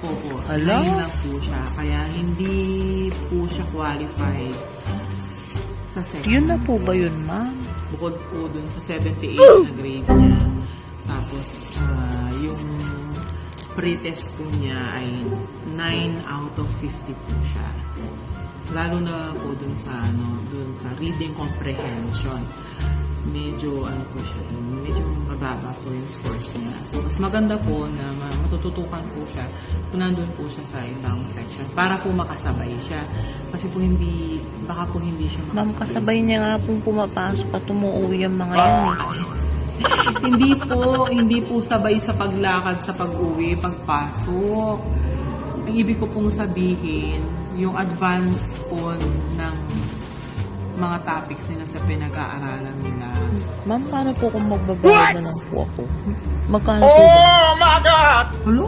Opo, Hala? 9 na po siya. Kaya hindi po siya qualified sa section. Yun na po ba yun, ma'am? Bukod po dun sa 78 na grade niya. Tapos, yung pre-test po niya ay 9 out of 50 po siya. Lalo na po dun sa reading comprehension. Medyo po siya dun, medyo mababa po yung scores niya. So, mas maganda po na matututukan po siya kung nandun po siya sa ibang section para po makasabay siya. Kasi po baka po hindi siya makasabay. Ma'am, kasabay niya nga pong pumapasok at umuwi ang mga yun eh. Hindi po sabay sa paglakad, sa pag-uwi, pagpasok. Ang ibig ko pong sabihin, yung advance po ng mga topics nila sa pinag-aaralan nila. Ma'am, paano po kung magbabayad na lang po ako? Magkano po ba? Hello?